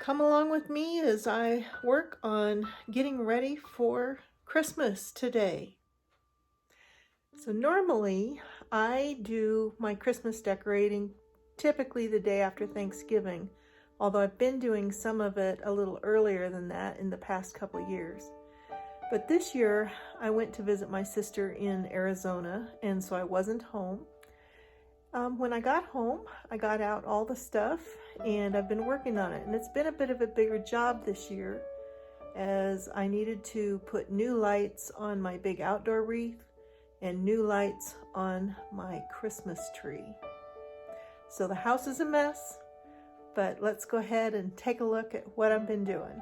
come along with me as I work on getting ready for Christmas today. So normally I do my Christmas decorating typically the day after Thanksgiving, although I've been doing some of it a little earlier than that in the past couple years. But this year I went to visit my sister in Arizona, and so I wasn't home. When I got home, I got out all the stuff and I've been working on it. And it's been a bit of a bigger job this year, as I needed to put new lights on my big outdoor wreath and new lights on my Christmas tree. So the house is a mess, but let's go ahead and take a look at what I've been doing.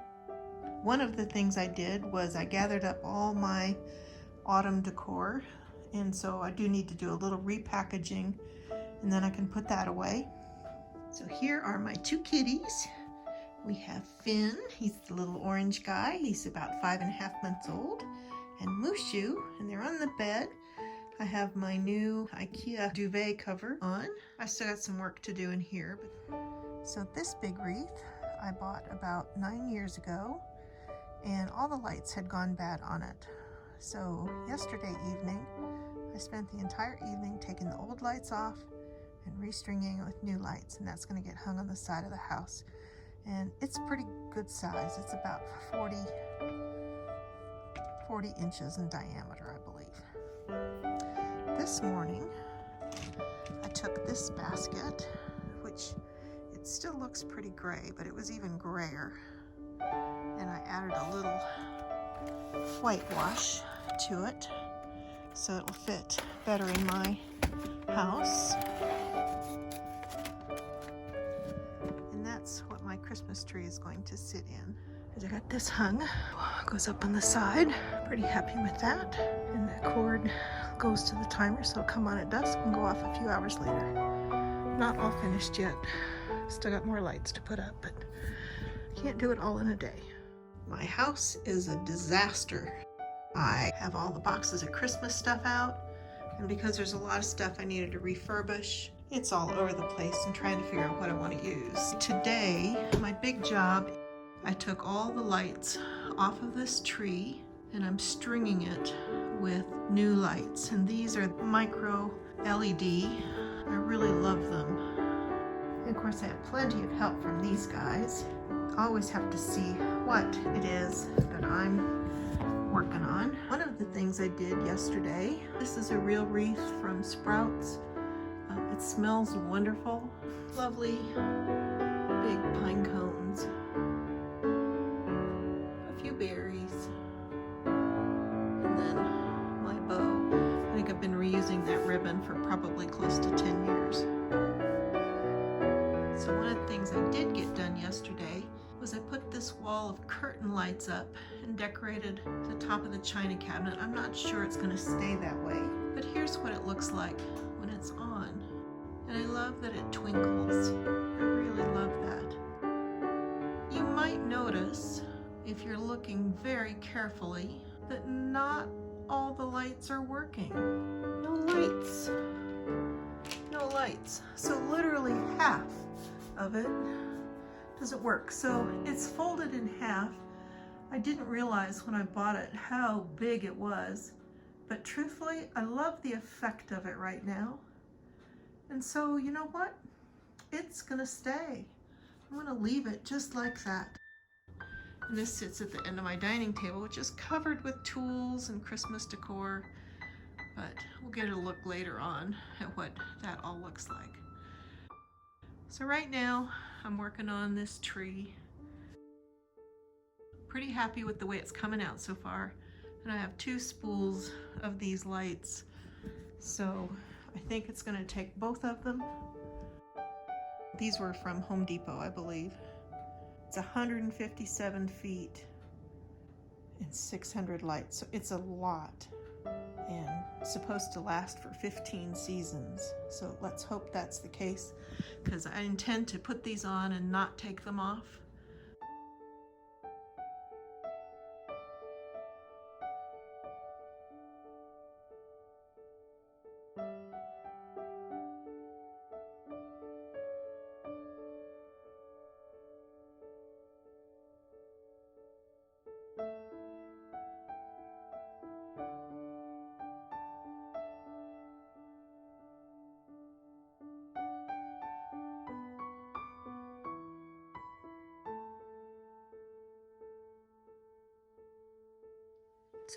One of the things I did was I gathered up all my autumn decor, and so I do need to do a little repackaging, and then I can put that away. So here are my two kitties. We have Finn, he's the little orange guy. He's about 5.5 months old. And Mushu, and they're on the bed. I have my new IKEA duvet cover on. I still got some work to do in here. So this big wreath I bought about 9 years ago, and all the lights had gone bad on it. So yesterday evening, I spent the entire evening taking the old lights off and restringing it with new lights, and that's going to get hung on the side of the house. And it's a pretty good size. It's about 40 inches in diameter, I believe. This morning, I took this basket, which it still looks pretty gray, but it was even grayer, and I added a little whitewash to it so it'll fit better in my house. And that's what my Christmas tree is going to sit in. I got this hung, goes up on the side. Pretty happy with that. And that cord goes to the timer, so it'll come on at dusk and go off a few hours later. Not all finished yet. Still got more lights to put up, but can't do it all in a day. My house is a disaster. I have all the boxes of Christmas stuff out, and because there's a lot of stuff I needed to refurbish, it's all over the place and trying to figure out what I want to use. Today, my big job, I took all the lights off of this tree and I'm stringing it with new lights. And these are micro LED. I really love them. And of course, I have plenty of help from these guys. I always have to see what it is that I'm working on. One of the things I did yesterday, this is a real wreath from Sprouts. It smells wonderful. Lovely big pine cones. A few berries. And then my bow. I think I've been reusing that ribbon for probably close to 10 years. So one of the things I did get done yesterday was I put this wall of curtain lights up and decorated the top of the china cabinet. I'm not sure it's going to stay that way, but here's what it looks like when it's on. And I love that it twinkles. I really love that. You might notice, if you're looking very carefully, that not all the lights are working. No lights. No lights. So literally half of it doesn't work. So it's folded in half. I didn't realize when I bought it how big it was, but truthfully, I love the effect of it right now. And so, you know what? It's gonna stay. I'm gonna leave it just like that. And this sits at the end of my dining table, which is covered with tools and Christmas decor, but we'll get a look later on at what that all looks like. So right now, I'm working on this tree. Pretty happy with the way it's coming out so far. And I have 2 spools of these lights. So I think it's gonna take both of them. These were from Home Depot, I believe. It's 157 feet and 600 lights, so it's a lot. And it's supposed to last for 15 seasons. So let's hope that's the case, because I intend to put these on and not take them off.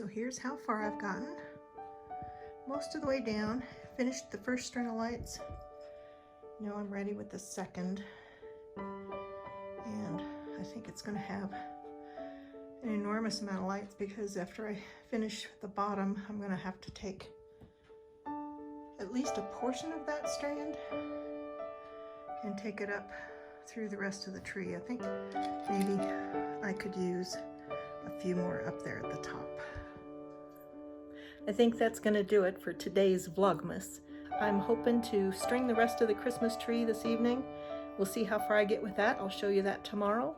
So here's how far I've gotten. Most of the way down, finished the first string of lights. Now I'm ready with the second. And I think it's going to have an enormous amount of lights because after I finish the bottom, I'm going to have to take at least a portion of that strand and take it up through the rest of the tree. I think maybe I could use a few more up there at the top. I think that's going to do it for today's Vlogmas. I'm hoping to string the rest of the Christmas tree this evening. We'll see how far I get with that. I'll show you that tomorrow.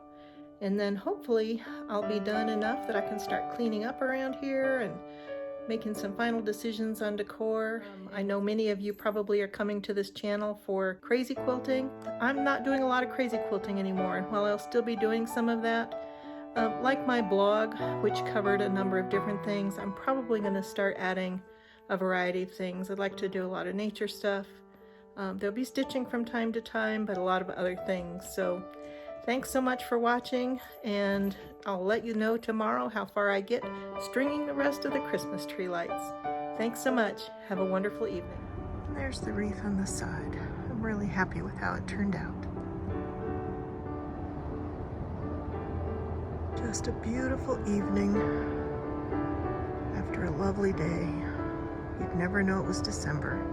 And then hopefully I'll be done enough that I can start cleaning up around here and making some final decisions on decor. I know many of you probably are coming to this channel for crazy quilting. I'm not doing a lot of crazy quilting anymore, and while I'll still be doing some of that, like my blog, which covered a number of different things, I'm probably going to start adding a variety of things. I'd like to do a lot of nature stuff. There'll be stitching from time to time, but a lot of other things. So thanks so much for watching, and I'll let you know tomorrow how far I get stringing the rest of the Christmas tree lights. Thanks so much. Have a wonderful evening. And there's the wreath on the side. I'm really happy with how it turned out. Just a beautiful evening after a lovely day. You'd never know it was December.